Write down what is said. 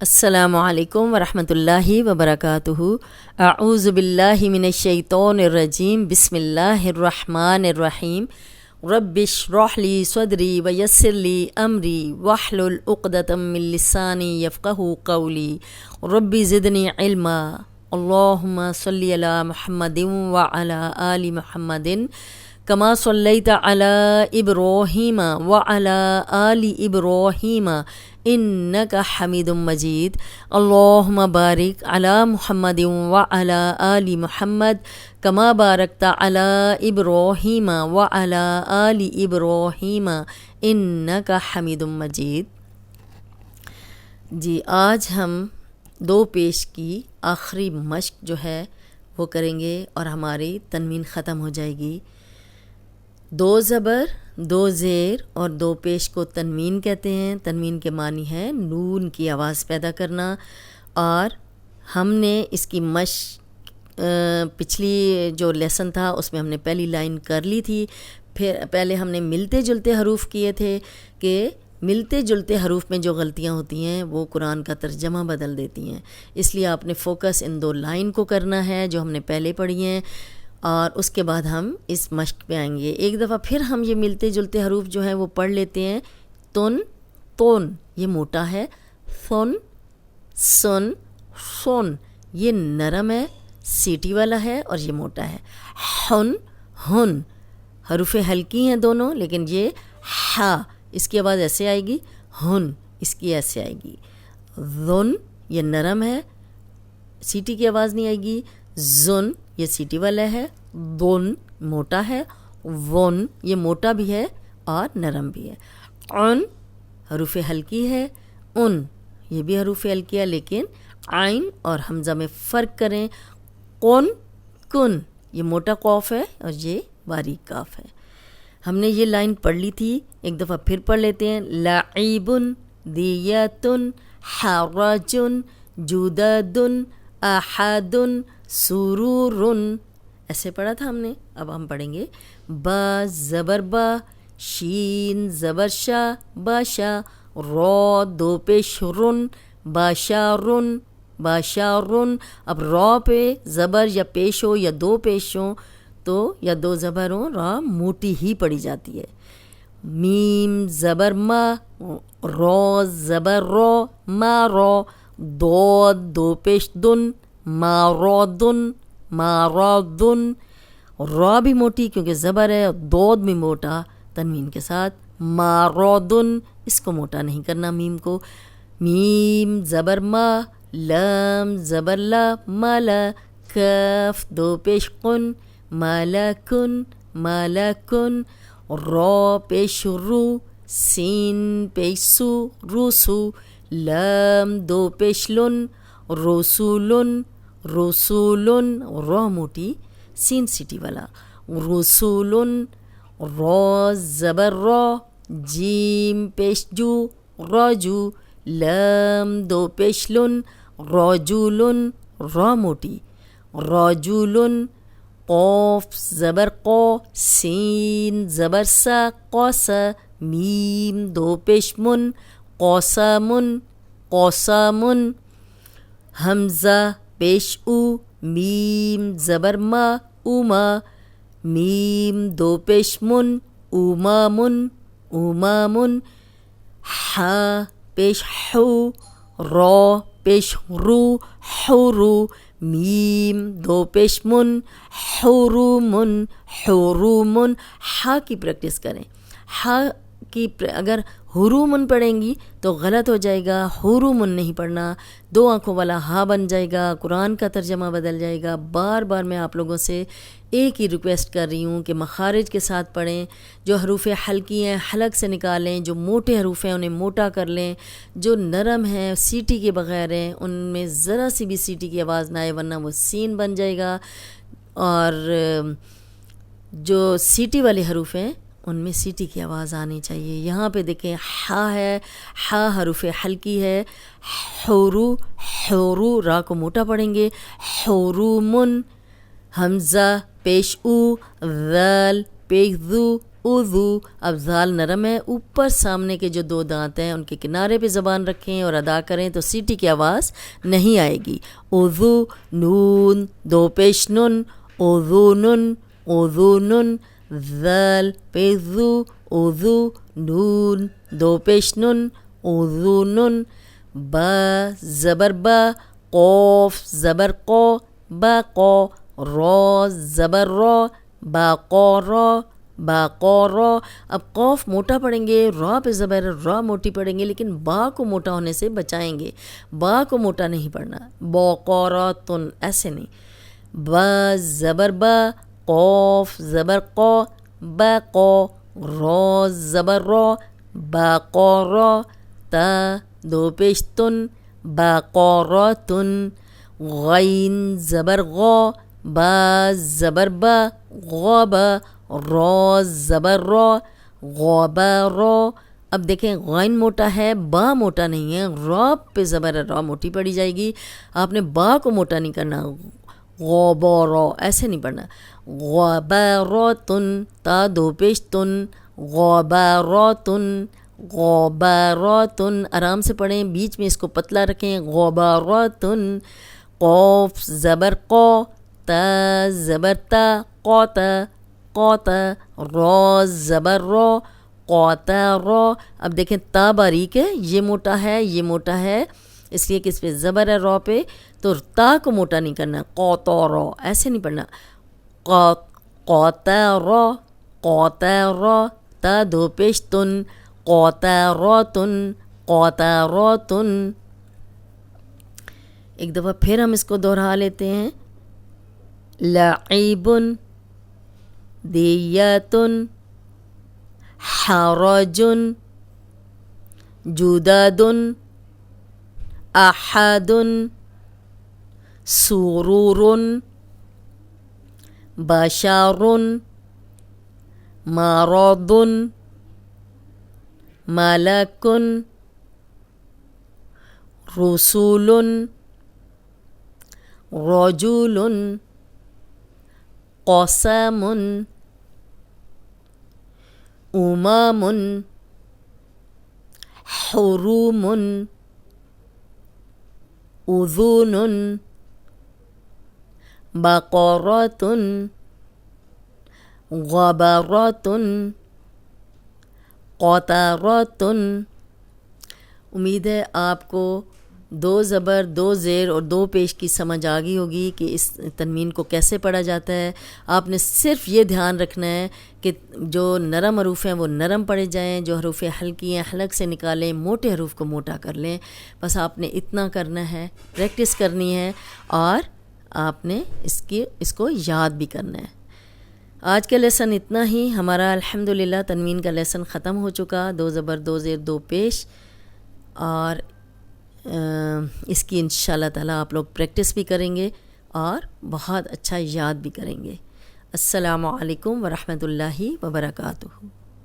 السلام علیکم ورحمۃ اللہ وبرکاتہ۔ اعوذ باللہ من الشیطان الرجیم، بسم اللہ الرحمن الرحیم۔ رب اشرح لی صدری ویسر لی امری واحلل عقدۃ من لسانی یفقہوا قولی رب زدنی علما۔ اللہم صلی علی محمد وعلی آل محمد کما صلیت علی ابراہیم وعلی آل ابراہیم انک حمید مجید۔ اللہم بارک علی محمد وعلی آل محمد کما بارکت علی ابراہیم وعلی آل ابراہیم انک حمید مجید۔ جی آج ہم دو پیش کی آخری مشق جو ہے وہ کریں گے اور ہماری تنوین ختم ہو جائے گی۔ دو زبر، دو زیر اور دو پیش کو تنوین کہتے ہیں۔ تنوین کے معنی ہے نون کی آواز پیدا کرنا، اور ہم نے اس کی مشق پچھلی جو لیسن تھا اس میں ہم نے پہلی لائن کر لی تھی۔ پھر پہلے ہم نے ملتے جلتے حروف کیے تھے کہ ملتے جلتے حروف میں جو غلطیاں ہوتی ہیں وہ قرآن کا ترجمہ بدل دیتی ہیں، اس لیے آپ نے فوکس ان دو لائن کو کرنا ہے جو ہم نے پہلے پڑھی ہیں، اور اس کے بعد ہم اس مشق پہ آئیں گے۔ ایک دفعہ پھر ہم یہ ملتے جلتے حروف جو ہیں وہ پڑھ لیتے ہیں۔ تن، تون یہ موٹا ہے، ثن، سن، سون یہ نرم ہے، سیٹی والا ہے اور یہ موٹا ہے۔ ہن، ہن حروف ہلکی ہیں دونوں، لیکن یہ ہا اس کی آواز ایسے آئے گی، ہن اس کی ایسے آئے گی۔ ذن یہ نرم ہے، سیٹی کی آواز نہیں آئے گی۔ زن یہ سیٹی والا ہے، دن موٹا ہے، ون یہ موٹا بھی ہے اور نرم بھی ہے۔ ان حروف ہلکی ہے، ان یہ بھی حروف ہلکی ہے، لیکن عین اور حمزہ میں فرق کریں۔ قن، کن یہ موٹا قاف ہے اور یہ باریک کاف ہے۔ ہم نے یہ لائن پڑھ لی تھی، ایک دفعہ پھر پڑھ لیتے ہیں۔ لعیب، دیت، حرج، جدد، احد، سرور ایسے پڑھا تھا ہم نے۔ اب ہم پڑھیں گے با زبر با، شین زبر شا، باشا، را دو پیش رن، باشارن، باشارن۔ اب را پہ زبر یا پیش ہو یا دو پیش ہوں تو یا دو زبر ہوں، را موٹی ہی پڑھی جاتی ہے۔ میم زبر ما، را زبر را، ما را، دو دو پیش دن، مارادن، مارادن۔ را بھی موٹی کیونکہ زبر ہے، دود بھی موٹا تنوین کے ساتھ، مارادن اس کو موٹا نہیں کرنا میم کو۔ میم زبر ما، لام زبر لا، مالا، کاف دو پیش قن، مالکن، مالکن۔ را پیش رو، سین پیش سو، روسو۔ لام دو پیش لن، رسولن، رسولن را موٹی سین سیٹی والا، رسولن۔ را زبر را، جیم پیش جو، راجو۔ لام دو پیش لن، راجولن را موٹی، راجولن۔ قاف زبر قا، سین زبر سا، قاسا۔ میم دو پیش من، قاسامن، قاسامن۔ حمزہ پیش او، میم زبر ما، اوما۔ میم دو پیش من، اومامن، اومامن۔ ہا پیش حو، را پیش رو، حورو۔ میم دو پیش من، حرومن، حرومن۔ ہا کی پریکٹس کریں، ہا کی اگر حرومن پڑھیں گی تو غلط ہو جائے گا، حرومن نہیں پڑھنا، دو آنکھوں والا ہا بن جائے گا، قرآن کا ترجمہ بدل جائے گا۔ بار بار میں آپ لوگوں سے ایک ہی ریکویسٹ کر رہی ہوں کہ مخارج کے ساتھ پڑھیں۔ جو حروف ہلکی ہیں حلق سے نکالیں، جو موٹے حروف ہیں انہیں موٹا کر لیں، جو نرم ہیں سیٹی کے بغیر ہیں ان میں ذرا سی بھی سیٹی کی آواز نہ آئے ورنہ وہ سین بن جائے گا، اور جو سیٹی والے حروف ہیں ان میں سیٹی کی آواز آنی چاہیے۔ یہاں پہ دیکھیں ہا ہے، ہا حروف ہلکی ہے، حورو، حورو را کو موٹا پڑھیں گے، حورومن۔ حمزہ پیش او، ذال پیش ذو، اذو. اب زال نرم ہے، اوپر سامنے کے جو 2 دانت ہیں ان کے کنارے پہ زبان رکھیں اور ادا کریں تو سیٹی کی آواز نہیں آئے گی. اذو. نون 2 پیش نن، اذونن اذونن. ذال پیش ذو، اذو. نون 2 پیش نن، اذونن. با زبر با، قوف زبر قو، با قو. را زبر را، با قو را، با قو را. اب قوف موٹا پڑھیں گے، را پہ زبر را موٹی پڑھیں گے، لیکن با کو موٹا ہونے سے بچائیں گے. با کو موٹا نہیں پڑھنا. با قو را تن ایسے نہیں. با زبر با، قوف زبر قو، با قو. را زبر را، با قو را. تا 2 پیش تن، با قو را تن. غین زبر غا، با زبر با، غابا. را زبر را، غابا را. اب دیکھیں غین موٹا ہے، با موٹا نہیں ہے. را پہ زبر را موٹی پڑی جائے گی. آپ نے با کو موٹا نہیں کرنا. غابا را ایسے نہیں پڑھنا. غابا را تن. تا 2 پیش تن، غابا را تن. غابا را تن. آرام سے پڑھیں، بیچ میں اس کو پتلا رکھیں. غابا را تن. قوف زبر قو، تا زبر تا، قوتا قوتا. را زبر را، قوتا را. اب دیکھیں تا باریک ہے، یہ موٹا ہے، یہ موٹا ہے، اس لیے کہ اس پہ زبر ہے را پہ، تو تا کو موٹا نہیں کرنا. قوتا را ایسے نہیں پڑھنا. قوتا را، قوتا را. تا 2 پیش تن، قوتا را تن، قوتا را تن. ایک دفعہ پھر ہم اس کو دہرا لیتے ہیں. لعیب، دیت، حرج، جدد، احد، سرور، بشر، مرض، ملک، رسول، رجل، قسم، امم، حروم، اذن، بقرۃ، غبرۃ، قطرۃ. امید ہے آپ کو 2 زبر 2 زیر اور 2 پیش کی سمجھ آ گئی ہوگی کہ اس تنوین کو کیسے پڑھا جاتا ہے. آپ نے صرف یہ دھیان رکھنا ہے کہ جو نرم حروف ہیں وہ نرم پڑھے جائیں، جو حروف حلقی ہیں حلق سے نکالیں، موٹے حروف کو موٹا کر لیں. بس آپ نے اتنا کرنا ہے، پریکٹس کرنی ہے اور آپ نے اس کو یاد بھی کرنا ہے. آج کا لیسن اتنا ہی. ہمارا الحمدللہ تنوین کا لیسن ختم ہو چکا. 2 زبر 2 زیر 2 پیش، اور اس کی انشاءاللہ تعالیٰ آپ لوگ پریکٹس بھی کریں گے اور بہت اچھا یاد بھی کریں گے. السلام علیکم ورحمۃ اللہ وبرکاتہ.